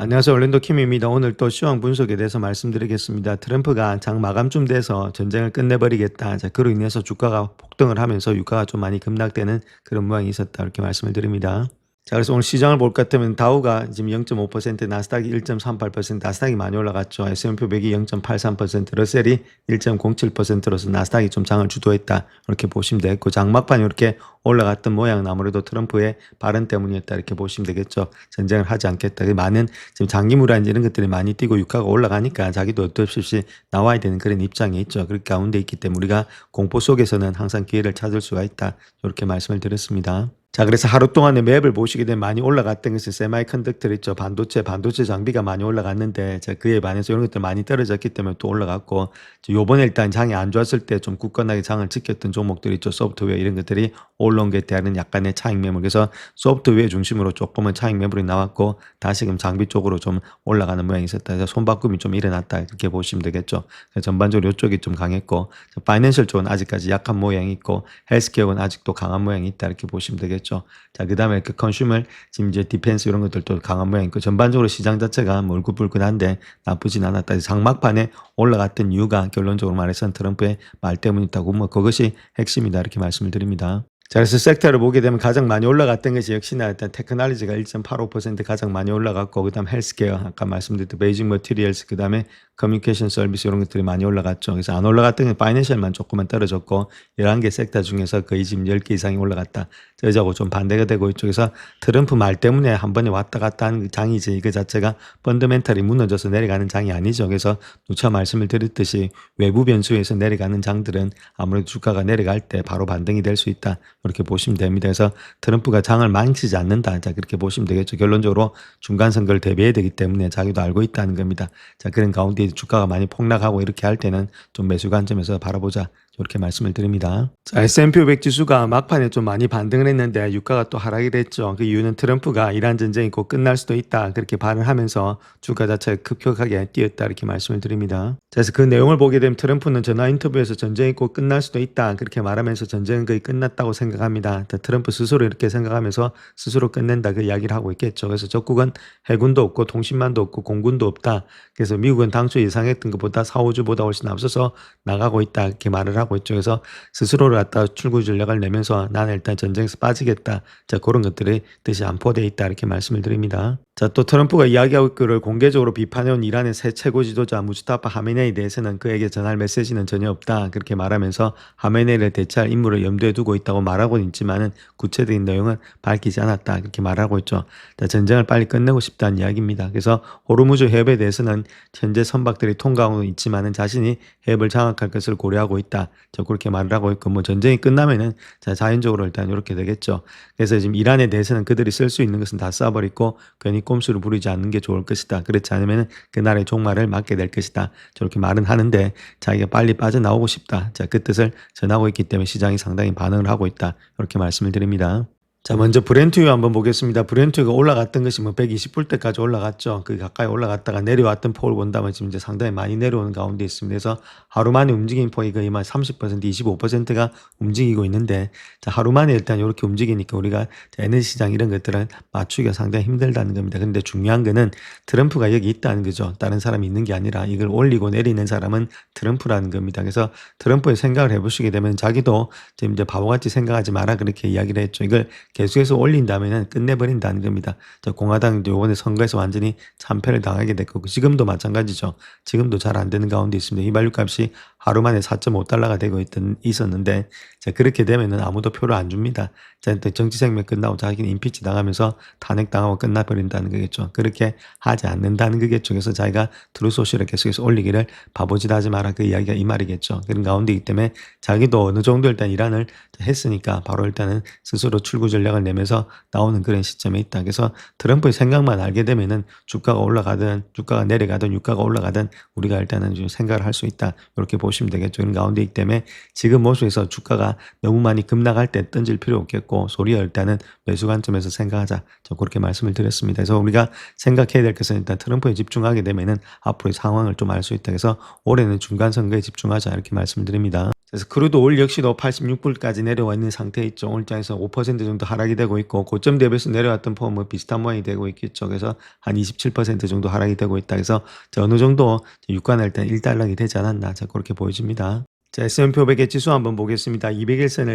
안녕하세요. 올랜도 킴입니다. 오늘 또 시황 분석에 대해서 말씀드리겠습니다. 트럼프가 장 마감쯤 돼서 전쟁을 끝내버리겠다. 자, 그로 인해서 주가가 폭등을 하면서 유가가 좀 많이 급락되는 그런 모양이 있었다. 이렇게 말씀을 드립니다. 자, 그래서 오늘 시장을 볼 것 같으면 다우가 지금 0.5%, 나스닥이 1.38%, 나스닥이 많이 올라갔죠. S&P 500이 0.83%, 러셀이 1.07%로서 나스닥이 좀 장을 주도했다. 이렇게 보시면 되겠고, 장막판이 이렇게 올라갔던 모양은 아무래도 트럼프의 발언 때문이었다. 이렇게 보시면 되겠죠. 전쟁을 하지 않겠다. 많은 지금 장기물이라든지 이런 것들이 많이 뛰고 유가가 올라가니까 자기도 어쩔 수 없이 나와야 되는 그런 입장에 있죠. 그 가운데 있기 때문에 우리가 공포 속에서는 항상 기회를 찾을 수가 있다. 이렇게 말씀을 드렸습니다. 자, 그래서 하루 동안에 맵을 보시게 되면 많이 올라갔던 것은 세마이컨덕터 있죠. 반도체 장비가 많이 올라갔는데, 자, 그에 반해서 이런 것들 많이 떨어졌기 때문에 또 올라갔고, 요번에 일단 장이 안 좋았을 때 좀 굳건하게 장을 지켰던 종목들 있죠. 소프트웨어 이런 것들이 올라온 것에 대한 약간의 차익 매물. 그래서 소프트웨어 중심으로 조금은 차익 매물이 나왔고, 다시금 장비 쪽으로 좀 올라가는 모양이 있었다. 그래서 손바꿈이 좀 일어났다. 이렇게 보시면 되겠죠. 그래서 전반적으로 이쪽이 좀 강했고, 파이낸셜 쪽은 아직까지 약한 모양이 있고, 헬스케어는 아직도 강한 모양이 있다. 이렇게 보시면 되겠죠. 자, 그 다음에 그 컨슈머, 지금 이제 디펜스 이런 것들도 강한 모양이고, 전반적으로 시장 자체가 울긋불긋한데 나쁘진 않았다. 장막판에 올라갔던 이유가 결론적으로 말해서 트럼프의 말 때문이다고, 그것이 핵심이다. 이렇게 말씀을 드립니다. 자, 그래서 섹터를 보게 되면 가장 많이 올라갔던 것이 역시나 일단 테크놀로지가 1.85% 가장 많이 올라갔고, 그 다음 헬스케어, 아까 말씀드렸던 베이징 머티리얼스, 그 다음에 커뮤니케이션 서비스 이런 것들이 많이 올라갔죠. 그래서 안 올라갔던 게 파이낸셜만 조금만 떨어졌고, 11개 섹터 중에서 거의 지금 10개 이상이 올라갔다. 저하고 좀 반대가 되고, 이쪽에서 트럼프 말 때문에 한 번에 왔다 갔다 하는 장이지, 이거 자체가 펀더멘탈이 무너져서 내려가는 장이 아니죠. 그래서 누차 말씀을 드렸듯이 외부 변수에서 내려가는 장들은 아무래도 주가가 내려갈 때 바로 반등이 될 수 있다. 이렇게 보시면 됩니다. 그래서 트럼프가 장을 망치지 않는다. 자, 그렇게 보시면 되겠죠. 결론적으로 중간 선거를 대비해야 되기 때문에 자기도 알고 있다는 겁니다. 자, 그런 가운데 주가가 많이 폭락하고 이렇게 할 때는 좀 매수 관점에서 바라보자. 이렇게 말씀을 드립니다. 자, S&P 500 지수가 막판에 좀 많이 반등을 했는데 유가가 또 하락이 됐죠. 그 이유는 트럼프가 이란 전쟁이 곧 끝날 수도 있다. 그렇게 발언하면서 주가 자체가 급격하게 뛰었다. 이렇게 말씀을 드립니다. 자, 그래서 그 내용을 보게 되면 트럼프는 전화 인터뷰에서 전쟁이 곧 끝날 수도 있다. 그렇게 말하면서 전쟁은 거의 끝났다고 생각합니다. 트럼프 스스로 이렇게 생각하면서 스스로 끝낸다. 그 이야기를 하고 있겠죠. 그래서 적국은 해군도 없고 통신망도 없고 공군도 없다. 그래서 미국은 당초 예상했던 것보다 4, 5주보다 훨씬 앞서서 나가고 있다. 이렇게 말을 하고 있죠. 그래서 스스로를 갖다 출구 전략을 내면서 나는 일단 전쟁에서 빠지겠다. 자, 그런 것들이 뜻이 안포되어 있다. 이렇게 말씀을 드립니다. 자, 또 트럼프가 이야기하고 있기를 공개적으로 비판해온 이란의 새 최고 지도자 무스타파 하메네이에 대해서는 그에게 전할 메시지는 전혀 없다. 그렇게 말하면서 하메네이를 대체할 인물을 염두에 두고 있다고 말하고는 있지만은 구체적인 내용은 밝히지 않았다. 그렇게 말하고 있죠. 자, 전쟁을 빨리 끝내고 싶다는 이야기입니다. 그래서 호르무즈 해협에 대해서는 현재 선박들이 통과하고 있지만은 자신이 해협을 장악할 것을 고려하고 있다. 저 그렇게 말을 하고 있고, 전쟁이 끝나면은 자연적으로 일단 이렇게 되겠죠. 그래서 지금 이란에 대해서는 그들이 쓸 수 있는 것은 다 쏴버리고 괜히 꼼수를 부리지 않는 게 좋을 것이다. 그렇지 않으면 그 나라의 종말을 맞게 될 것이다. 저렇게 말은 하는데 자기가 빨리 빠져나오고 싶다. 자, 그 뜻을 전하고 있기 때문에 시장이 상당히 반응을 하고 있다. 이렇게 말씀을 드립니다. 자, 먼저 브렌트유 한번 보겠습니다. 브렌트유가 올라갔던 것이 120불대까지 올라갔죠. 그 가까이 올라갔다가 내려왔던 폭을 본다면 지금 이제 상당히 많이 내려오는 가운데 있습니다. 그래서 하루 만에 움직인 폭이 거의 30%, 25%가 움직이고 있는데, 자, 하루 만에 일단 이렇게 움직이니까 우리가 에너지 시장 이런 것들은 맞추기가 상당히 힘들다는 겁니다. 근데 중요한 거는 트럼프가 여기 있다는 거죠. 다른 사람이 있는 게 아니라 이걸 올리고 내리는 사람은 트럼프라는 겁니다. 그래서 트럼프의 생각을 해보시게 되면 자기도 지금 이제 바보같이 생각하지 마라 그렇게 이야기를 했죠. 이걸 계속해서 올린다면 끝내버린다는 겁니다. 공화당 이번에 선거에서 완전히 참패를 당하게 됐고, 지금도 마찬가지죠. 지금도 잘 안 되는 가운데 있습니다. 휘발유 값이 하루 만에 4.5달러가 되고 있었는데, 자, 그렇게 되면은 아무도 표를 안 줍니다. 자, 정치 생명 끝나고 자기는 임피치 당하면서 탄핵당하고 끝나버린다는 거겠죠. 그렇게 하지 않는다는 거겠죠. 그래서 자기가 트루소시를 계속해서 올리기를 바보짓 하지 마라. 그 이야기가 이 말이겠죠. 그런 가운데이기 때문에 자기도 어느 정도 일단 이란을 했으니까 바로 일단은 스스로 출구 전략을 내면서 나오는 그런 시점에 있다. 그래서 트럼프의 생각만 알게 되면은 주가가 올라가든 주가가 내려가든 유가가 올라가든 우리가 일단은 좀 생각을 할 수 있다. 이렇게 보시면 되겠죠. 그런 가운데이기 때문에 지금 모습에서 주가가 너무 많이 급락할 때 던질 필요 없겠고, 소리야 일단은 매수 관점에서 생각하자. 저 그렇게 말씀을 드렸습니다. 그래서 우리가 생각해야 될 것은 일단 트럼프에 집중하게 되면은 앞으로의 상황을 좀 알 수 있다. 그래서 올해는 중간 선거에 집중하자. 이렇게 말씀을 드립니다. 그래서 크루드 오일 역시도 86불까지 내려와 있는 상태에 있죠. 오늘 장에서 5% 정도 하락이 되고 있고 고점 대비해서 내려왔던 폼은 뭐 비슷한 모양이 되고 있겠죠. 그래서 한 27% 정도 하락이 되고 있다. 그래서 어느 정도 유가는 일단 일단락이 되지 않았나 자 그렇게 보여집니다. 자, S&P 500의 지수 한번 보겠습니다. 200일선에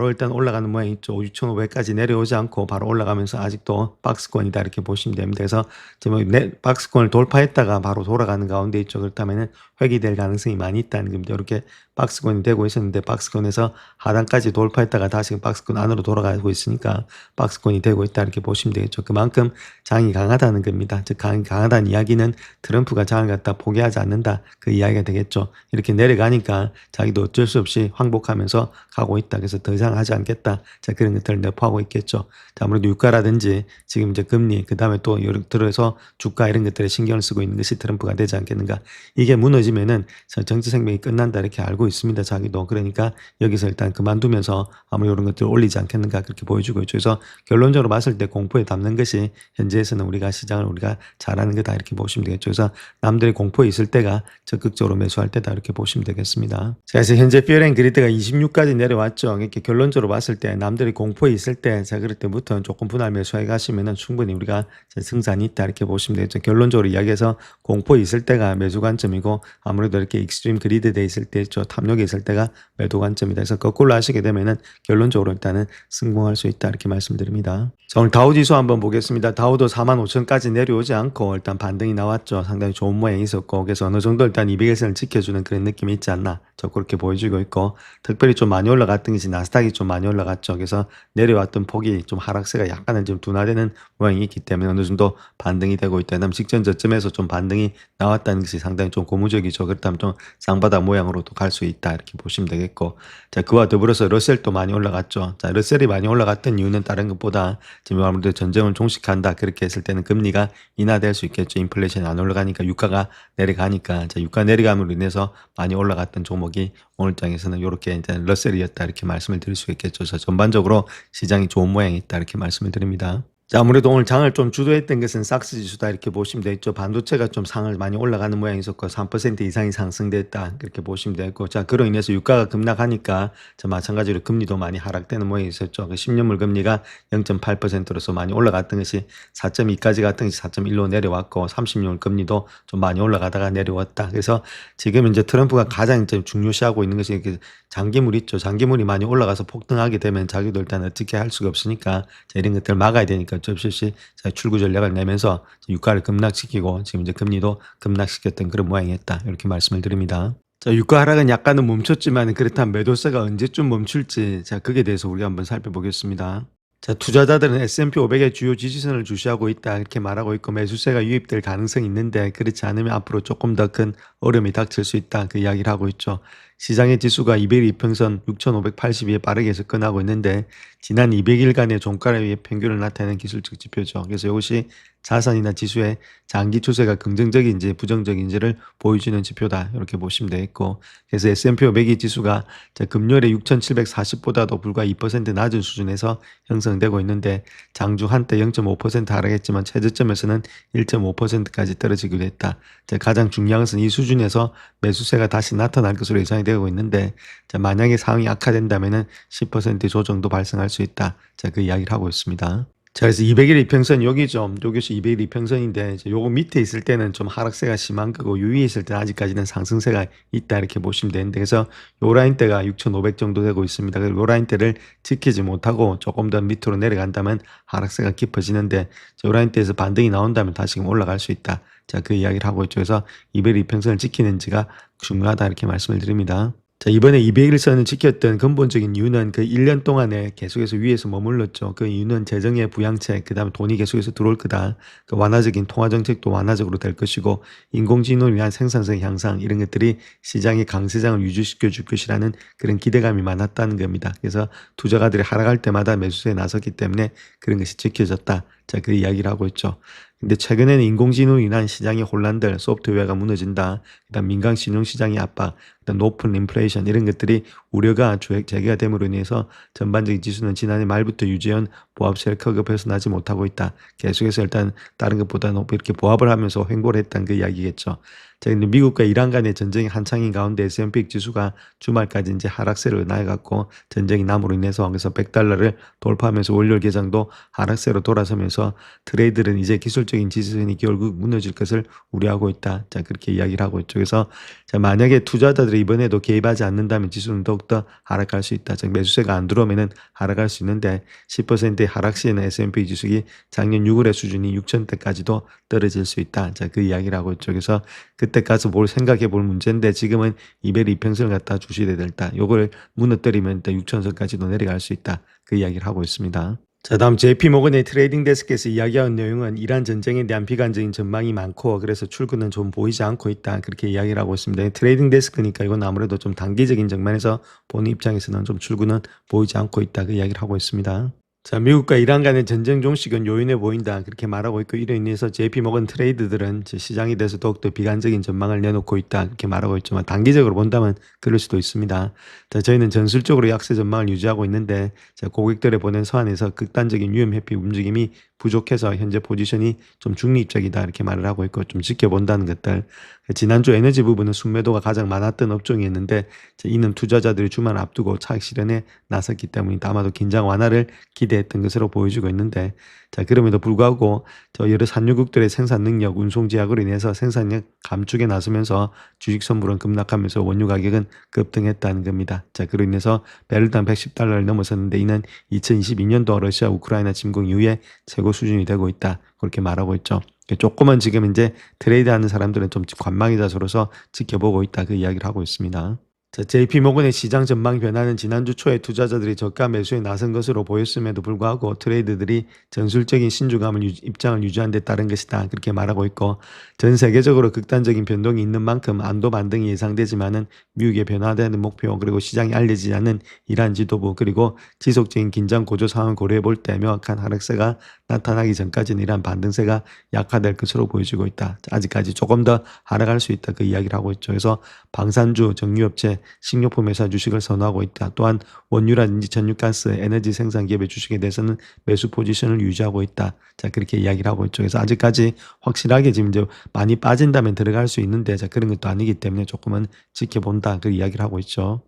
일단 올라가는 모양이 있죠. 6,500까지 내려오지 않고 바로 올라가면서 아직도 박스권이다 이렇게 보시면 됩니다. 그래서 지금 박스권을 돌파했다가 바로 돌아가는 가운데 있죠. 그렇다면은 회귀될 가능성이 많이 있다는 겁니다. 이렇게 박스권이 되고 있었는데 박스권에서 하단까지 돌파했다가 다시 박스권 안으로 돌아가고 있으니까 박스권이 되고 있다 이렇게 보시면 되겠죠. 그만큼 장이 강하다는 겁니다. 즉 강하다는 이야기는 트럼프가 장을 갖다 포기하지 않는다 그 이야기가 되겠죠. 이렇게 내려가니까 자기도 어쩔 수 없이 항복하면서 가고 있다. 그래서 더 이상 하지 않겠다. 자 그런 것들을 내포하고 있겠죠. 자, 아무래도 유가라든지 지금 이제 금리 그다음에 또 예를 들어서 주가 이런 것들에 신경을 쓰고 있는 것이 트럼프가 되지 않겠는가. 이게 무너지면은 정치 생명이 끝난다 이렇게 알고 있습니다. 자기도. 그러니까 여기서 일단 그만두면서 아무 이런 것들을 올리지 않겠는가 그렇게 보여주고 있죠. 그래서 결론적으로 봤을 때 공포에 담는 것이 현재에서는 우리가 시장을 우리가 잘하는 거다 이렇게 보시면 되겠죠. 그래서 남들이 공포에 있을 때가 적극적으로 매수할 때다 이렇게 보시면 되겠습니다. 자, 그래서 현재 피어앤그리드가 26까지 내려왔죠. 이렇게 결론적으로 봤을 때 남들이 공포에 있을 때 자 그럴 때부터는 조금 분할 매수해 가시면은 충분히 우리가 승산이 있다 이렇게 보시면 되겠죠. 결론적으로 이야기해서 공포에 있을 때가 매수 관점이고 아무래도 이렇게 익스트림 그리드 돼 있을 때 탐욕에 있을 때가 매도 관점이다. 그래서 거꾸로 하시게 되면은 결론적으로 일단은 성공할 수 있다 이렇게 말씀드립니다. 자, 오늘 다우 지수 한번 보겠습니다. 다우도 45,000까지 내려오지 않고 일단 반등이 나왔죠. 상당히 좋은 모양이 있었고 그래서 어느 정도 일단 200일선을 지켜주는 그런 느낌이 있지 않나 저 그렇게 보여주고 있고 특별히 좀 많이 올라갔던 것이 나스닥이 좀 많이 올라갔죠. 그래서 내려왔던 폭이 좀 하락세가 약간은 좀 둔화되는 모양이 있기 때문에 어느 정도 반등이 되고 있다. 그다음 직전 저점에서 좀 반등이 나왔다는 것이 상당히 좀 고무적이죠. 그렇다면 좀 쌍바닥 모양으로도 갈 수 있다 이렇게 보시면 되겠고 자 그와 더불어서 러셀도 많이 올라갔죠. 자 러셀이 많이 올라갔던 이유는 다른 것보다 지금 아무래도 전쟁을 종식한다 그렇게 했을 때는 금리가 인하될 수 있겠죠. 인플레이션이 안 올라가니까 유가가 내려가니까 자 유가 내려감으로 인해서 많이 올라갔던 종목이 오늘 장에서는 이렇게 이제 러셀이었다 이렇게 말씀을 드릴 수 있겠죠. 그래서 전반적으로 시장이 좋은 모양이 있다 이렇게 말씀을 드립니다. 자, 아무래도 오늘 장을 좀 주도했던 것은 삭스 지수다 이렇게 보시면 되겠죠. 반도체가 좀 상을 많이 올라가는 모양이 있었고 3% 이상이 상승됐다 그렇게 보시면 되겠고 자 그로 인해서 유가가 급락하니까 자 마찬가지로 금리도 많이 하락되는 모양이 있었죠. 그 10년물 금리가 0.8%로서 많이 올라갔던 것이 4.2까지 갔던 것이 4.1로 내려왔고 30년물 금리도 좀 많이 올라가다가 내려왔다. 그래서 지금 이제 트럼프가 가장 이제 중요시하고 있는 것이 장기물 있죠. 장기물이 많이 올라가서 폭등하게 되면 자기도 일단 어떻게 할 수가 없으니까 자, 이런 것들을 막아야 되니까 어쩔 수 없이 출구 전략을 내면서 유가를 급락시키고 지금 이제 금리도 급락시켰던 그런 모양이었다. 이렇게 말씀을 드립니다. 자, 유가 하락은 약간은 멈췄지만 그렇다면 매도세가 언제쯤 멈출지 자, 그에 대해서 우리가 한번 살펴보겠습니다. 자, 투자자들은 S&P 500의 주요 지지선을 주시하고 있다 이렇게 말하고 있고 매수세가 유입될 가능성이 있는데 그렇지 않으면 앞으로 조금 더 큰 어려움이 닥칠 수 있다 그 이야기를 하고 있죠. 시장의 지수가 200일 이평선 6,582에 빠르게 접근하고 있는데 지난 200일간의 종가에 의해 평균을 나타내는 기술적 지표죠. 그래서 이것이 자산이나 지수의 장기 추세가 긍정적인지 부정적인지를 보여주는 지표다 이렇게 보시면 되겠고 그래서 S&P 500의 지수가 금요일에 6,740보다도 불과 2% 낮은 수준에서 형성되고 있는데 장중 한때 0.5% 하락했지만 최저점에서는 1.5%까지 떨어지기도 했다. 가장 중요한 것은 이 수준에서 매수세가 다시 나타날 것으로 예상이 되고 있는데 만약에 상황이 악화된다면 10% 조정도 발생할 수 있다. 그 이야기를 하고 있습니다. 자, 그래서 200일 이평선 여기죠. 요것이 200일 이평선인데 요거 밑에 있을 때는 좀 하락세가 심한 거고 요 위에 있을 때는 아직까지는 상승세가 있다 이렇게 보시면 되는데 그래서 요 라인대가 6,500 정도 되고 있습니다. 그리고 요 라인대를 지키지 못하고 조금 더 밑으로 내려간다면 하락세가 깊어지는데 요 라인대에서 반등이 나온다면 다시금 올라갈 수 있다. 자, 그 이야기를 하고 있죠. 그래서 200일 이평선을 지키는지가 중요하다 이렇게 말씀을 드립니다. 자, 이번에 200일선을 지켰던 근본적인 이유는 그 1년 동안에 계속해서 위에서 머물렀죠. 그 이유는 재정의 부양책, 그 다음에 돈이 계속해서 들어올 거다. 그 완화적인 통화정책도 완화적으로 될 것이고, 인공지능을 위한 생산성 향상, 이런 것들이 시장의 강세장을 유지시켜 줄 것이라는 그런 기대감이 많았다는 겁니다. 그래서 투자가들이 하락할 때마다 매수세에 나섰기 때문에 그런 것이 지켜졌다. 자, 그 이야기를 하고 있죠. 근데 최근에는 인공지능으로 인한 시장의 혼란들, 소프트웨어가 무너진다. 그다음 민간 신용시장의 압박, 그다음 높은 인플레이션 이런 것들이 우려가 제기가 됨으로 인해서 전반적인 지수는 지난해 말부터 유지해온 보합세를 크게 벗어나지 못하고 있다. 계속해서 일단 다른 것보다 높이 이렇게 보합을 하면서 횡보를 했다는 그 이야기겠죠. 자, 근데 미국과 이란 간의 전쟁이 한창인 가운데 S&P 지수가 주말까지 이제 하락세로 나아갔고 전쟁이 남으로 인해서 그래서 100달러를 돌파하면서 월요일 개장도 하락세로 돌아서면서 트레이드는 이제 기술적인 지수선이 결국 무너질 것을 우려하고 있다. 자, 그렇게 이야기를 하고 있죠. 그래서 자, 만약에 투자자들이 이번에도 개입하지 않는다면 지수는 더욱더 하락할 수 있다. 즉 매수세가 안 들어오면은 하락할 수 있는데 10%의 하락 시에는 S&P 지수가 작년 6월의 수준이 6,000대까지도 떨어질 수 있다. 자, 그 이야기를 하고 있죠. 그래서 그때 가서 뭘 생각해 볼 문제인데 지금은 이별 이평선을 갖다 주시해야 된다. 요걸 무너뜨리면 6,000선까지도 내려갈 수 있다. 그 이야기를 하고 있습니다. 자, 다음 JP모건의 트레이딩 데스크에서 이야기한 내용은 이란 전쟁에 대한 비관적인 전망이 많고 그래서 출구는 좀 보이지 않고 있다. 그렇게 이야기를 하고 있습니다. 트레이딩 데스크니까 이건 아무래도 좀 단기적인 측면에서 보는 입장에서는 좀 출구는 보이지 않고 있다. 그 이야기를 하고 있습니다. 자, 미국과 이란 간의 전쟁 종식은 요인해 보인다. 그렇게 말하고 있고 이로 인해서 JP모건 트레이드들은 시장에 대해서 더욱더 비관적인 전망을 내놓고 있다. 그렇게 말하고 있지만 단기적으로 본다면 그럴 수도 있습니다. 자, 저희는 전술적으로 약세 전망을 유지하고 있는데 자, 고객들의 보낸 서한에서 극단적인 위험 회피 움직임이 부족해서 현재 포지션이 좀 중립적이다. 이렇게 말을 하고 있고 좀 지켜본다는 것들. 지난주 에너지 부분은 순매도가 가장 많았던 업종이었는데 이는 투자자들이 주말 앞두고 차익 실현에 나섰기 때문이다. 아마도 긴장 완화를 기대했던 것으로 보여지고 있는데 자, 그럼에도 불구하고 여러 산유국들의 생산 능력, 운송 제약으로 인해서 생산력 감축에 나서면서 주식 선물은 급락하면서 원유 가격은 급등했다는 겁니다. 자, 그로 인해서 배럴당 110달러를 넘어섰는데 이는 2022년도 러시아 우크라이나 침공 이후에 최고 수준이 되고 있다. 그렇게 말하고 있죠. 조금은 지금 이제 트레이드하는 사람들은 좀 관망의 자세로서 지켜보고 있다. 그 이야기를 하고 있습니다. 자, JP모건의 시장 전망 변화는 지난주 초에 투자자들이 저가 매수에 나선 것으로 보였음에도 불구하고 트레이드들이 전술적인 신중함을 입장을 유지한 데 따른 것이다. 그렇게 말하고 있고 전 세계적으로 극단적인 변동이 있는 만큼 안도 반등이 예상되지만은 미국의 변화되는 목표 그리고 시장이 알려지지 않은 이란 지도부 그리고 지속적인 긴장 고조 상황을 고려해 볼 때 명확한 하락세가 나타나기 전까지는 이란 반등세가 약화될 것으로 보여지고 있다. 아직까지 조금 더 하락할 수 있다. 그 이야기를 하고 있죠. 그래서 방산주, 정유업체, 식료품 회사 주식을 선호하고 있다. 또한 원유라든지 전유가스, 에너지 생산 기업의 주식에 대해서는 매수 포지션을 유지하고 있다. 자, 그렇게 이야기를 하고 있죠. 그래서 아직까지 확실하게 지금 이제 많이 빠진다면 들어갈 수 있는데 자, 그런 것도 아니기 때문에 조금은 지켜본다. 그 이야기를 하고 있죠.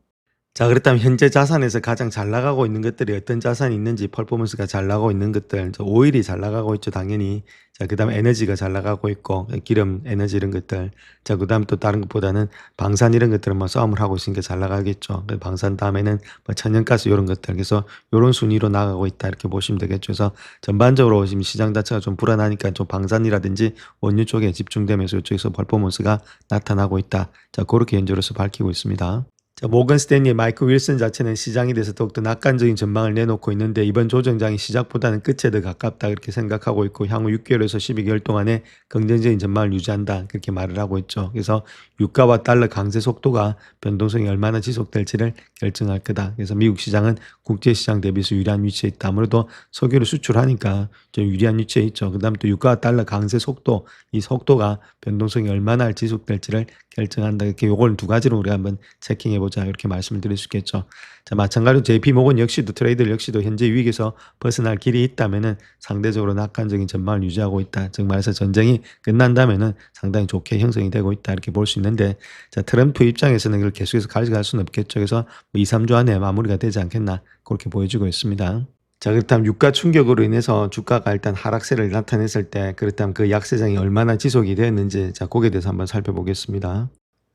자, 그렇다면 현재 자산에서 가장 잘 나가고 있는 것들이 어떤 자산이 있는지 퍼포먼스가 잘 나가고 있는 것들, 오일이 잘 나가고 있죠, 당연히. 자, 그 다음 에너지가 잘 나가고 있고, 기름, 에너지 이런 것들. 자, 그 다음 또 다른 것보다는 방산 이런 것들은 뭐 싸움을 하고 있으니까 잘 나가겠죠. 방산 다음에는 뭐 천연가스 이런 것들. 그래서 이런 순위로 나가고 있다. 이렇게 보시면 되겠죠. 그래서 전반적으로 지금 시장 자체가 좀 불안하니까 좀 방산이라든지 원유 쪽에 집중되면서 이쪽에서 퍼포먼스가 나타나고 있다. 자, 그렇게 현재로서 밝히고 있습니다. 자, 모건 스탠리의 마이클 윌슨 자체는 시장에 대해서 더욱더 낙관적인 전망을 내놓고 있는데 이번 조정장이 시작보다는 끝에 더 가깝다 그렇게 생각하고 있고 향후 6개월에서 12개월 동안에 긍정적인 전망을 유지한다 그렇게 말을 하고 있죠. 그래서 유가와 달러 강세 속도가 변동성이 얼마나 지속될지를 결정할 거다. 그래서 미국 시장은 국제시장 대비해서 유리한 위치에 있다. 아무래도 석유를 수출하니까 좀 유리한 위치에 있죠. 그 다음 또 유가와 달러 강세 속도 이 속도가 변동성이 얼마나 지속될지를 결정한다. 이렇게 요걸 두 가지로 우리가 한번 체킹해 보자. 이렇게 말씀을 드릴 수 있겠죠. 자, 마찬가지로 JP모건 역시도 트레이더 역시도 현재 위기에서 벗어날 길이 있다면은 상대적으로 낙관적인 전망을 유지하고 있다. 즉 말해서 전쟁이 끝난다면은 상당히 좋게 형성이 되고 있다. 이렇게 볼 수 있는데 자, 트럼프 입장에서는 이걸 계속해서 가져갈 수는 없겠죠. 그래서 뭐 2, 3주 안에 마무리가 되지 않겠나 그렇게 보여지고 있습니다. 자, 그렇다면 유가 충격으로 인해서 주가가 일단 하락세를 나타냈을 때 그렇다면 그 약세장이 얼마나 지속이 되었는지 자, 거기에 대해서 한번 살펴보겠습니다.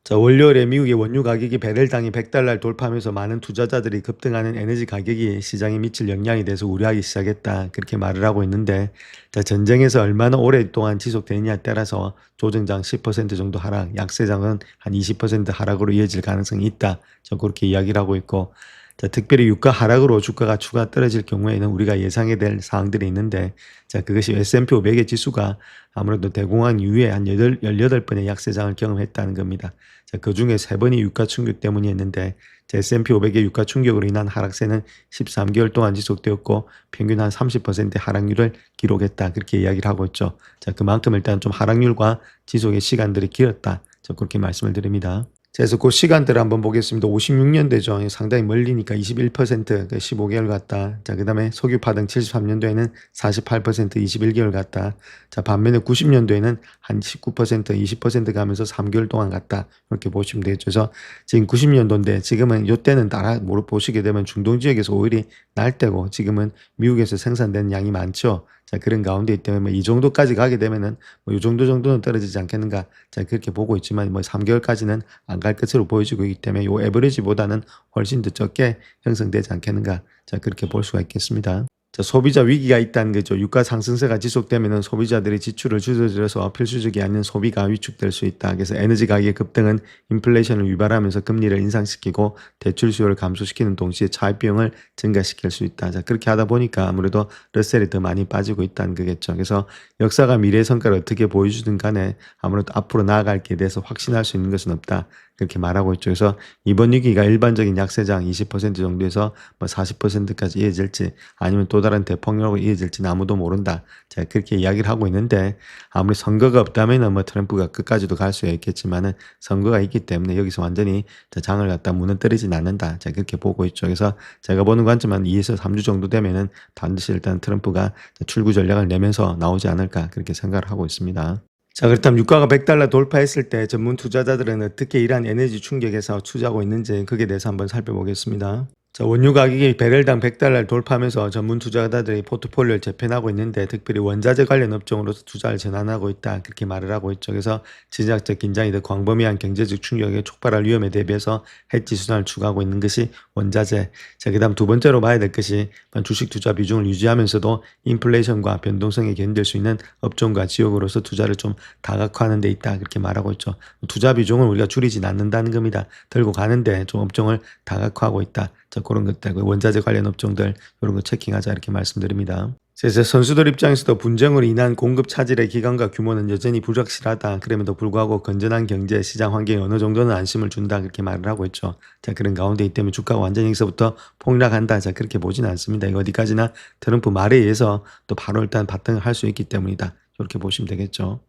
자, 월요일에 미국의 원유 가격이 배럴당이 100달러를 돌파하면서 많은 투자자들이 급등하는 에너지 가격이 시장에 미칠 영향에 대해서 우려하기 시작했다. 그렇게 말을 하고 있는데 자, 전쟁에서 얼마나 오랫동안 지속되느냐에 따라서 조정장 10% 정도 하락, 약세장은 한 20% 하락으로 이어질 가능성이 있다. 저 그렇게 이야기를 하고 있고 자, 특별히 유가 하락으로 주가가 추가 떨어질 경우에는 우리가 예상해야 될 사항들이 있는데 자, 그것이 S&P 500의 지수가 아무래도 대공황 이후에 한 18번의 약세장을 경험했다는 겁니다. 자, 그중에 3번이 유가 충격 때문이었는데 S&P 500의 유가 충격으로 인한 하락세는 13개월 동안 지속되었고 평균 한 30%의 하락률을 기록했다. 그렇게 이야기를 하고 있죠. 자, 그만큼 일단 좀 하락률과 지속의 시간들이 길었다. 저 그렇게 말씀을 드립니다. 그래서 그 시간대를 한번 보겠습니다. 56년대죠. 상당히 멀리니까 21%, 15개월 갔다. 자, 그다음에 석유파 등 73년도에는 48%, 21개월 갔다. 자, 반면에 90년도에는 한 19%, 20% 가면서 3개월 동안 갔다. 이렇게 보시면 되겠죠. 그래서 지금 90년도인데 지금은 요때는 따라 보시게 되면 중동 지역에서 오일이 날 때고 지금은 미국에서 생산되는 양이 많죠. 자, 그런 가운데 있기 때문에 이 정도까지 가게 되면은 요 정도는 떨어지지 않겠는가. 자, 그렇게 보고 있지만 3개월까지는 안 갈 것으로 보여지고 있기 때문에 요 에버리지보다는 훨씬 더 적게 형성되지 않겠는가. 자, 그렇게 볼 수가 있겠습니다. 자, 소비자 위기가 있다는 거죠. 유가 상승세가 지속되면 소비자들의 지출을 줄여들여서 필수적이 아닌 소비가 위축될 수 있다. 그래서 에너지 가격의 급등은 인플레이션을 유발하면서 금리를 인상시키고 대출 수요를 감소시키는 동시에 차입 비용을 증가시킬 수 있다. 자, 그렇게 하다 보니까 아무래도 러셀이 더 많이 빠지고 있다는 거겠죠. 그래서 역사가 미래의 성과를 어떻게 보여주든 간에 아무래도 앞으로 나아갈 게 대해서 확신할 수 있는 것은 없다. 그렇게 말하고 있죠. 그래서 이번 위기가 일반적인 약세장 20% 정도에서 40%까지 이어질지 아니면 또 다른 대폭락으로 이어질지는 아무도 모른다. 자, 그렇게 이야기를 하고 있는데 아무리 선거가 없다면 트럼프가 끝까지도 갈 수 있겠지만은 선거가 있기 때문에 여기서 완전히 장을 갖다 무너뜨리진 않는다. 자, 그렇게 보고 있죠. 그래서 제가 보는 관점은 2에서 3주 정도 되면은 반드시 일단 트럼프가 출구 전략을 내면서 나오지 않을까 그렇게 생각을 하고 있습니다. 자, 그렇다면 유가가 $100 돌파했을 때 전문 투자자들은 어떻게 이러한 에너지 충격에서 투자하고 있는지 그에 대해서 한번 살펴보겠습니다. 자, 원유 가격이 배럴당 $100 돌파하면서 전문 투자자들이 포트폴리오를 재편하고 있는데 특별히 원자재 관련 업종으로서 투자를 전환하고 있다. 그렇게 말을 하고 있죠. 그래서 지정학적 긴장이 더 광범위한 경제적 충격에 촉발할 위험에 대비해서 해지 수단을 추가하고 있는 것이 원자재. 자, 그다음 두 번째로 봐야 될 것이 주식 투자 비중을 유지하면서도 인플레이션과 변동성에 견딜 수 있는 업종과 지역으로서 투자를 좀 다각화하는 데 있다. 그렇게 말하고 있죠. 투자 비중을 우리가 줄이진 않는다는 겁니다. 들고 가는데 좀 업종을 다각화하고 있다. 자, 그런 것들, 원자재 관련 업종들 이런 거 체킹하자 이렇게 말씀드립니다. 그래서 선수들 입장에서도 분쟁으로 인한 공급 차질의 기간과 규모는 여전히 불확실하다. 그럼에도 불구하고 건전한 경제 시장 환경에 어느 정도는 안심을 준다. 그렇게 말을 하고 있죠. 자, 그런 가운데 있기 때문에 주가가 완전히 여기서부터 폭락한다. 자, 그렇게 보지는 않습니다. 이거 어디까지나 트럼프 말에 의해서 또 바로 일단 바탕을 할 수 있기 때문이다. 이렇게 보시면 되겠죠.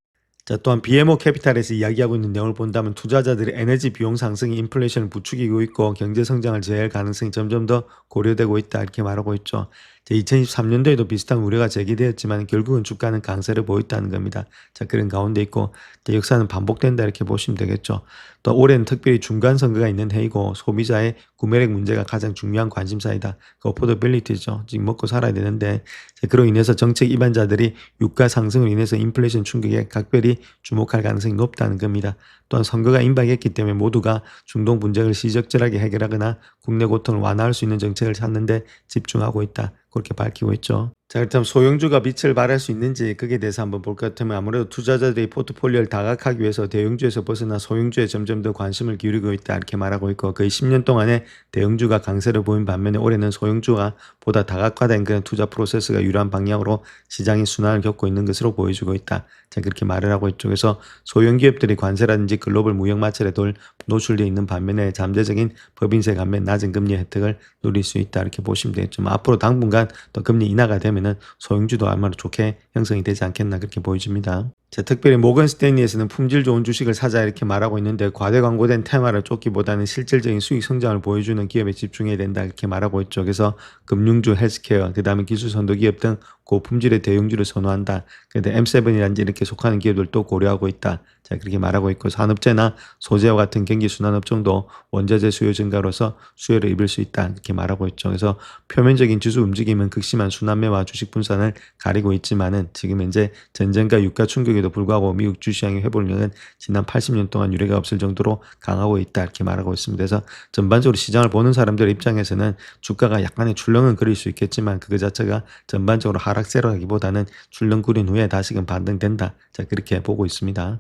자, 또한 BMO 캐피탈에서 이야기하고 있는 내용을 본다면 투자자들의 에너지 비용 상승이 인플레이션을 부추기고 있고 경제 성장을 제어할 가능성이 점점 더 고려되고 있다. 이렇게 말하고 있죠. 2023년도에도 비슷한 우려가 제기되었지만 결국은 주가는 강세를 보였다는 겁니다. 자, 그런 가운데 있고 역사는 반복된다 이렇게 보시면 되겠죠. 또 올해는 특별히 중간 선거가 있는 해이고 소비자의 구매력 문제가 가장 중요한 관심사이다. 그 어포더빌리티죠. 지금 먹고 살아야 되는데 그로 인해서 정책 입안자들이 유가 상승으로 인해서 인플레이션 충격에 각별히 주목할 가능성이 높다는 겁니다. 또한 선거가 임박했기 때문에 모두가 중동 분쟁을 시적절하게 해결하거나 국내 고통을 완화할 수 있는 정책을 찾는데 집중하고 있다. 그렇게 밝히고 있죠. 자, 그렇다면 소형주가 빛을 발할 수 있는지 거기에 대해서 한번 볼 것 같으면 아무래도 투자자들이 포트폴리오를 다각하기 위해서 대형주에서 벗어나 소형주에 점점 더 관심을 기울이고 있다 이렇게 말하고 있고 거의 10년 동안에 대형주가 강세를 보인 반면에 올해는 소형주가 보다 다각화된 그런 투자 프로세스가 유리한 방향으로 시장이 순환을 겪고 있는 것으로 보여주고 있다. 자, 그렇게 말을 하고 있죠. 그래서 소형 기업들이 관세라든지 글로벌 무역 마찰에 덜 노출되어 있는 반면에 잠재적인 법인세 감면 낮은 금리 혜택을 누릴 수 있다 이렇게 보시면 되겠죠. 앞으로 당분간 또 금리 인하가 되면은 소형주도 아마도 좋게 형성이 되지 않겠나 그렇게 보여집니다. 자, 특별히 모건 스탠리에서는 품질 좋은 주식을 사자 이렇게 말하고 있는데 과대 광고된 테마를 쫓기보다는 실질적인 수익 성장을 보여주는 기업에 집중해야 된다 이렇게 말하고 있죠. 그래서 금융주, 헬스케어, 그 다음에 기술 선도 기업 등 고품질의 대형주를 선호한다. 그런데 M7이라든지 이렇게 속하는 기업들도 고려하고 있다. 자, 그렇게 말하고 있고 산업재나 소재와 같은 경기 순환 업종도 원자재 수요 증가로서 수혜를 입을 수 있다. 이렇게 말하고 있죠. 그래서 표면적인 지수 움직임은 극심한 순환매와 주식 분산을 가리고 있지만은 지금 현재 전쟁과 유가 충격에도 불구하고 미국 주시장의 회복력은 지난 80년 동안 유례가 없을 정도로 강하고 있다. 이렇게 말하고 있습니다. 그래서 전반적으로 시장을 보는 사람들 입장에서는 주가가 약간의 출렁은 그릴 수 있겠지만 그거 자체가 전반적으로 하락세라기보다는 출렁거린 후에 다시금 반등된다. 자, 그렇게 보고 있습니다.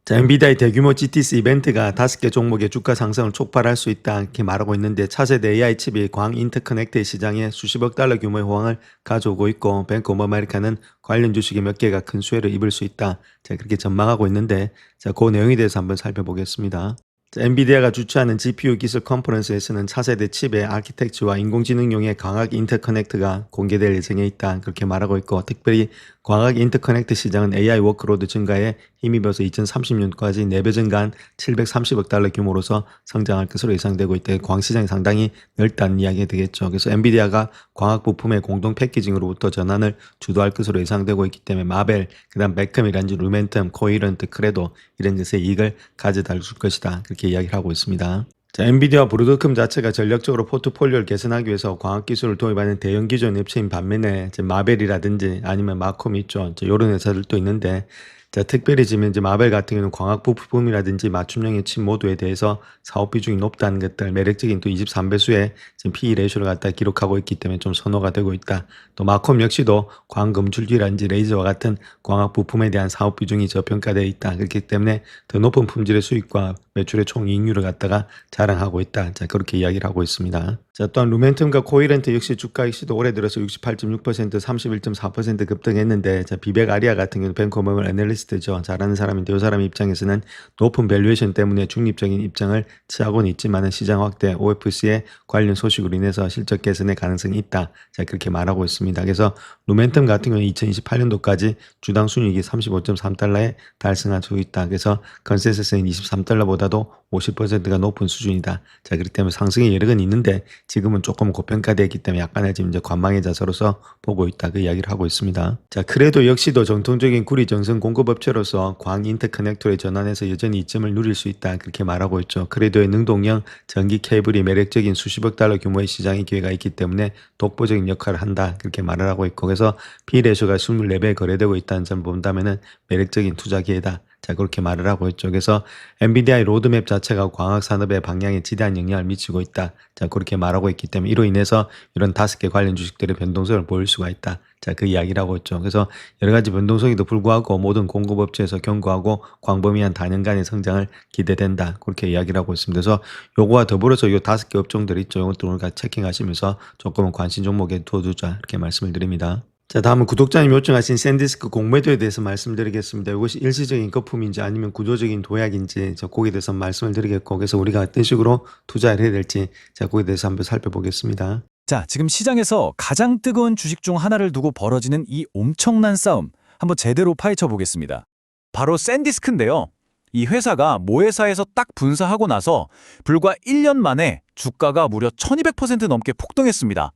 자, 엔비디아의 대규모 GTC 이벤트가 5개 종목의 주가 상승을 촉발할 수 있다 이렇게 말하고 있는데 차세대 AI 칩이 광 인터커넥트 시장에 수십억 달러 규모의 호황을 가져오고 있고 뱅크 오브 아메리카는 관련 주식의 몇 개가 큰 수혜를 입을 수 있다. 자, 그렇게 전망하고 있는데 자, 그 내용에 대해서 한번 살펴보겠습니다. 엔비디아가 주최하는 GPU 기술 컨퍼런스에서는 차세대 칩의 아키텍처와 인공지능용의 광학 인터커넥트가 공개될 예정에 있다. 그렇게 말하고 있고 특별히 광학 인터커넥트 시장은 AI 워크로드 증가에 힘입어서 2030년까지 4배 증가한 730억 달러 규모로서 성장할 것으로 예상되고 있다. 광 시장이 상당히 넓다는 이야기가 되겠죠. 그래서 엔비디아가 광학 부품의 공동 패키징으로부터 전환을 주도할 것으로 예상되고 있기 때문에 마벨, 그다음 베컴이란지 루멘텀, 코이런트, 크레도 이런 것에 이익을 가져다 줄 것이다. 그렇게 이야기를 하고 있습니다. 자, 엔비디아와 브로드컴 자체가 전략적으로 포트폴리오를 개선하기 위해서 광학기술을 도입하는 대형 기존 업체인 반면에 마벨이라든지 아니면 마콤 있죠. 이런 회사들도 있는데, 자, 특별히 지금 이제 마벨 같은 경우는 광학 부품이라든지 맞춤형의 칩 모두에 대해서 사업 비중이 높다는 것들, 매력적인 또 23배수의 지금 PE 레이쇼를 갖다 기록하고 있기 때문에 좀 선호가 되고 있다. 또 마콤 역시도 광 검출기라든지 레이저와 같은 광학 부품에 대한 사업 비중이 저평가되어 있다. 그렇기 때문에 더 높은 품질의 수익과 매출의 총 이익률을 갖다가 자랑하고 있다. 자, 그렇게 이야기를 하고 있습니다. 자, 또한 루멘텀과 코이런트 역시 주가 역시도 올해 들어서 68.6%, 31.4% 급등했는데, 자, 비백 아리아 같은 경우는 뱅커머멀 애널리스트죠. 잘하는 사람인데, 이 사람 입장에서는 높은 밸류에이션 때문에 중립적인 입장을 취하고는 있지만 시장 확대, OFC의 관련 소식으로 인해서 실적 개선의 가능성이 있다. 자, 그렇게 말하고 있습니다. 그래서 루멘텀 같은 경우는 2028년도까지 주당 순이익이 35.3달러에 달성할 수 있다. 그래서 컨센서스는 23달러보다도 50%가 높은 수준이다. 자, 그렇기 때문에 상승의 여력은 있는데 지금은 조금 고평가되었기 때문에 약간의 지금 이제 관망의 자세로서 보고 있다. 그 이야기를 하고 있습니다. 자, 크레도 역시도 전통적인 구리 전선 공급업체로서 광 인터커넥터에 전환해서 여전히 이점을 누릴 수 있다. 그렇게 말하고 있죠. 크레도의 능동형 전기 케이블이 매력적인 수십억 달러 규모의 시장의 기회가 있기 때문에 독보적인 역할을 한다. 그렇게 말을 하고 있고, 그래서 P/Rati오가 24배 거래되고 있다는 점을 본다면은 매력적인 투자 기회다. 자, 그렇게 말을 하고 있죠. 그래서 엔비디아의 로드맵 자체가 광학 산업의 방향에 지대한 영향을 미치고 있다. 자, 그렇게 말하고 있기 때문에 이로 인해서 이런 5개 관련 주식들의 변동성을 보일 수가 있다. 자, 그 이야기를 하고 있죠. 그래서 여러 가지 변동성에도 불구하고 모든 공급업체에서 견고하고 광범위한 단연간의 성장을 기대된다. 그렇게 이야기를 하고 있습니다. 그래서 요거와 더불어서 요 5개 업종들 있죠. 이것도 우리가 체킹하시면서 조금은 관심 종목에 두어두자. 이렇게 말씀을 드립니다. 자, 다음은 구독자님 요청하신 샌디스크 공매도에 대해서 말씀드리겠습니다. 이것이 일시적인 거품인지 아니면 구조적인 도약인지 거기에 대해서 말씀을 드리겠고, 그래서 우리가 어떤 식으로 투자를 해야 될지 거기에 대해서 한번 살펴보겠습니다. 자, 지금 시장에서 가장 뜨거운 주식 중 하나를 두고 벌어지는 이 엄청난 싸움 한번 제대로 파헤쳐 보겠습니다. 바로 샌디스크인데요. 이 회사가 모회사에서 딱 분사하고 나서 불과 1년 만에 주가가 무려 1200% 넘게 폭등했습니다.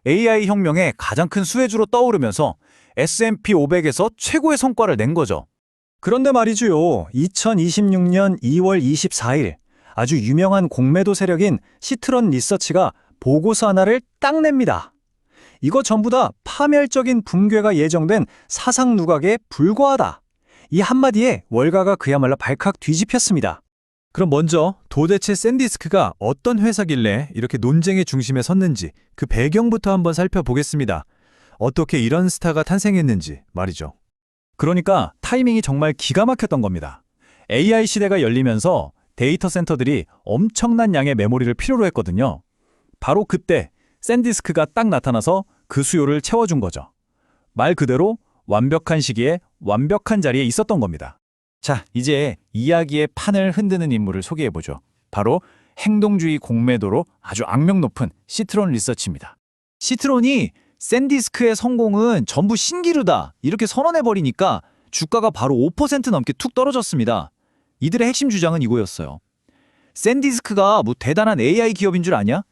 AI 혁명의 가장 큰 수혜주로 떠오르면서 S&P 500에서 최고의 성과를 낸 거죠. 그런데 말이죠. 2026년 2월 24일 아주 유명한 공매도 세력인 시트런 리서치가 보고서 하나를 딱 냅니다. 이거 전부 다 파멸적인 붕괴가 예정된 사상 누각에 불과하다. 이 한마디에 월가가 그야말로 발칵 뒤집혔습니다. 그럼 먼저 도대체 샌디스크가 어떤 회사길래 이렇게 논쟁의 중심에 섰는지 그 배경부터 한번 살펴보겠습니다. 어떻게 이런 스타가 탄생했는지 말이죠. 그러니까 타이밍이 정말 기가 막혔던 겁니다. AI 시대가 열리면서 데이터 센터들이 엄청난 양의 메모리를 필요로 했거든요. 바로 그때 샌디스크가 딱 나타나서 그 수요를 채워준 거죠. 말 그대로 완벽한 시기에 완벽한 자리에 있었던 겁니다. 자, 이제 이야기의 판을 흔드는 인물을 소개해보죠. 바로 행동주의 공매도로 아주 악명 높은 시트론 리서치입니다. 시트론이 샌디스크의 성공은 전부 신기루다 이렇게 선언해버리니까 주가가 바로 5% 넘게 툭 떨어졌습니다. 이들의 핵심 주장은 이거였어요. 샌디스크가 뭐 대단한 AI 기업인 줄 아냐?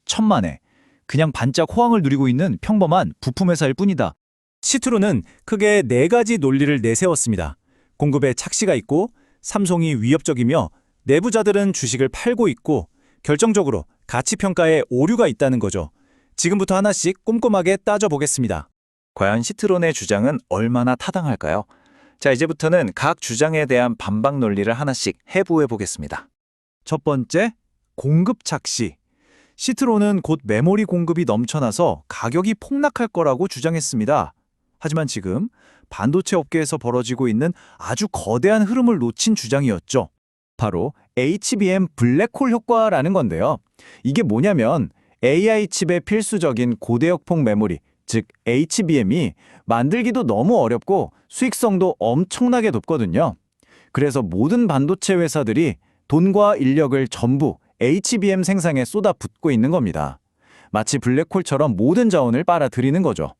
천만에. 그냥 반짝 호황을 누리고 있는 평범한 부품회사일 뿐이다. 시트론은 크게 4가지 논리를 내세웠습니다. 공급에 착시가 있고, 삼성이 위협적이며, 내부자들은 주식을 팔고 있고, 결정적으로 가치평가에 오류가 있다는 거죠. 지금부터 하나씩 꼼꼼하게 따져보겠습니다. 과연 시트론의 주장은 얼마나 타당할까요? 자, 이제부터는 각 주장에 대한 반박 논리를 하나씩 해부해 보겠습니다. 첫 번째, 공급 착시. 시트론은 곧 메모리 공급이 넘쳐나서 가격이 폭락할 거라고 주장했습니다. 하지만 지금 반도체 업계에서 벌어지고 있는 아주 거대한 흐름을 놓친 주장이었죠. 바로 HBM 블랙홀 효과라는 건데요. 이게 뭐냐면 AI 칩의 필수적인 고대역폭 메모리, 즉 HBM이 만들기도 너무 어렵고 수익성도 엄청나게 높거든요. 그래서 모든 반도체 회사들이 돈과 인력을 전부 HBM 생산에 쏟아붓고 있는 겁니다. 마치 블랙홀처럼 모든 자원을 빨아들이는 거죠.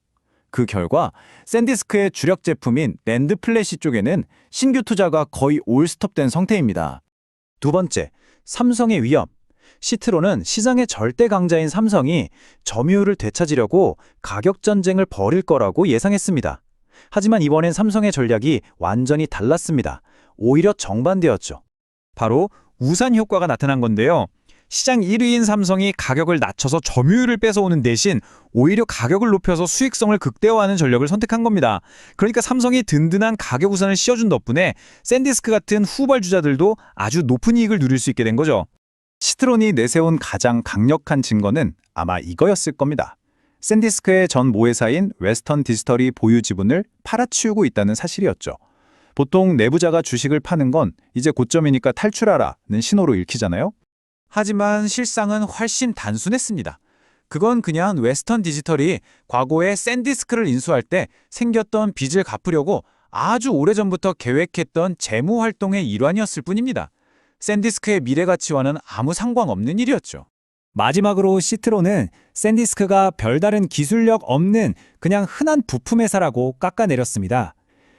그 결과 샌디스크의 주력 제품인 랜드 플래시 쪽에는 신규 투자가 거의 올스톱된 상태입니다. 두 번째, 삼성의 위험. 시트론은 시장의 절대 강자인 삼성이 점유율을 되찾으려고 가격 전쟁을 벌일 거라고 예상했습니다. 하지만 이번엔 삼성의 전략이 완전히 달랐습니다. 오히려 정반대였죠. 바로 우산 효과가 나타난 건데요. 시장 1위인 삼성이 가격을 낮춰서 점유율을 뺏어오는 대신 오히려 가격을 높여서 수익성을 극대화하는 전략을 선택한 겁니다. 그러니까 삼성이 든든한 가격 우산을 씌워준 덕분에 샌디스크 같은 후발주자들도 아주 높은 이익을 누릴 수 있게 된 거죠. 시트론이 내세운 가장 강력한 증거는 아마 이거였을 겁니다. 샌디스크의 전 모회사인 웨스턴 디지털이 보유 지분을 팔아치우고 있다는 사실이었죠. 보통 내부자가 주식을 파는 건 이제 고점이니까 탈출하라는 신호로 읽히잖아요. 하지만 실상은 훨씬 단순했습니다. 그건 그냥 웨스턴 디지털이 과거에 샌디스크를 인수할 때 생겼던 빚을 갚으려고 아주 오래전부터 계획했던 재무 활동의 일환이었을 뿐입니다. 샌디스크의 미래 가치와는 아무 상관없는 일이었죠. 마지막으로 시트론은 샌디스크가 별다른 기술력 없는 그냥 흔한 부품 회사라고 깎아내렸습니다.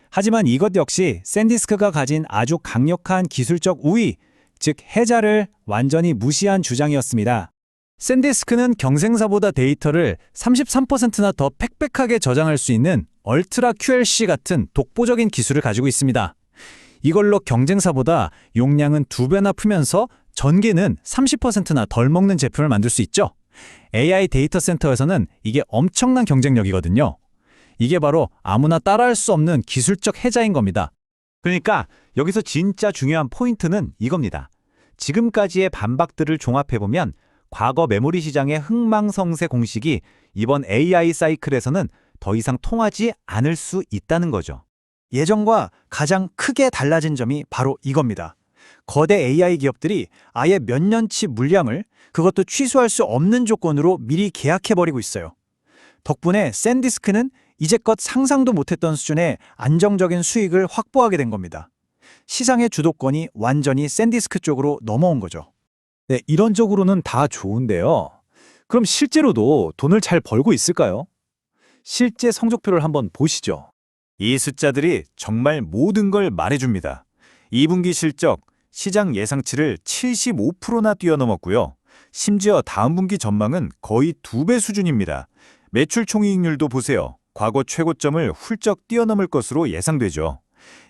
하지만 이것 역시 샌디스크가 가진 아주 강력한 기술적 우위, 즉 해자를 완전히 무시한 주장이었습니다. 샌디스크는 경쟁사보다 데이터를 33%나 더 팩팩하게 저장할 수 있는 얼트라 QLC 같은 독보적인 기술을 가지고 있습니다. 이걸로 경쟁사보다 용량은 2배나 풀면서 전기는 30%나 덜 먹는 제품을 만들 수 있죠. AI 데이터 센터에서는 이게 엄청난 경쟁력이거든요. 이게 바로 아무나 따라할 수 없는 기술적 해자인 겁니다. 그러니까 여기서 진짜 중요한 포인트는 이겁니다. 지금까지의 반박들을 종합해보면 과거 메모리 시장의 흥망성쇠 공식이 이번 AI 사이클에서는 더 이상 통하지 않을 수 있다는 거죠. 예전과 가장 크게 달라진 점이 바로 이겁니다. 거대 AI 기업들이 아예 몇 년치 물량을 그것도 취소할 수 없는 조건으로 미리 계약해버리고 있어요. 덕분에 샌디스크는 이제껏 상상도 못했던 수준의 안정적인 수익을 확보하게 된 겁니다. 시장의 주도권이 완전히 샌디스크 쪽으로 넘어온 거죠. 네, 이론적으로는 다 좋은데요. 그럼 실제로도 돈을 잘 벌고 있을까요? 실제 성적표를 한번 보시죠. 이 숫자들이 정말 모든 걸 말해줍니다. 2분기 실적, 시장 예상치를 75%나 뛰어넘었고요. 심지어 다음 분기 전망은 거의 2배 수준입니다. 매출 총이익률도 보세요. 과거 최고점을 훌쩍 뛰어넘을 것으로 예상되죠.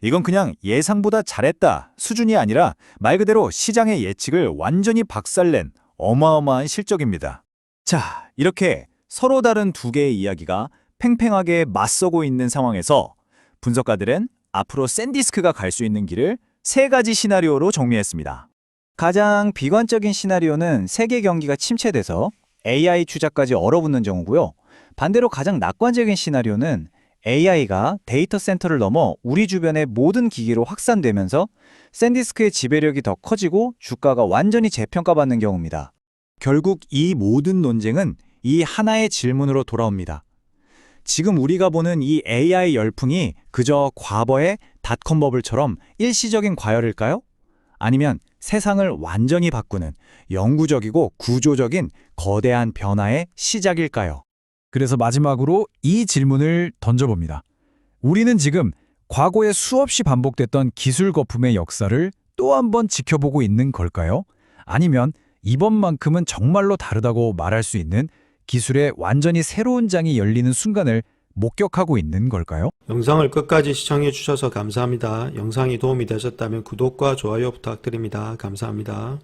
이건 그냥 예상보다 잘했다 수준이 아니라 말 그대로 시장의 예측을 완전히 박살낸 어마어마한 실적입니다. 자, 이렇게 서로 다른 두 개의 이야기가 팽팽하게 맞서고 있는 상황에서 분석가들은 앞으로 샌디스크가 갈 수 있는 길을 세 가지 시나리오로 정리했습니다. 가장 비관적인 시나리오는 세계 경기가 침체돼서 AI 투자까지 얼어붙는 경우고요. 반대로 가장 낙관적인 시나리오는 AI가 데이터 센터를 넘어 우리 주변의 모든 기기로 확산되면서 샌디스크의 지배력이 더 커지고 주가가 완전히 재평가받는 경우입니다. 결국 이 모든 논쟁은 이 하나의 질문으로 돌아옵니다. 지금 우리가 보는 이 AI 열풍이 그저 과거의 닷컴 버블처럼 일시적인 과열일까요? 아니면 세상을 완전히 바꾸는 영구적이고 구조적인 거대한 변화의 시작일까요? 그래서 마지막으로 이 질문을 던져봅니다. 우리는 지금 과거에 수없이 반복됐던 기술 거품의 역사를 또 한 번 지켜보고 있는 걸까요? 아니면 이번만큼은 정말로 다르다고 말할 수 있는 기술의 완전히 새로운 장이 열리는 순간을 목격하고 있는 걸까요? 영상을 끝까지 시청해 주셔서 감사합니다. 영상이 도움이 되셨다면 구독과 좋아요 부탁드립니다. 감사합니다.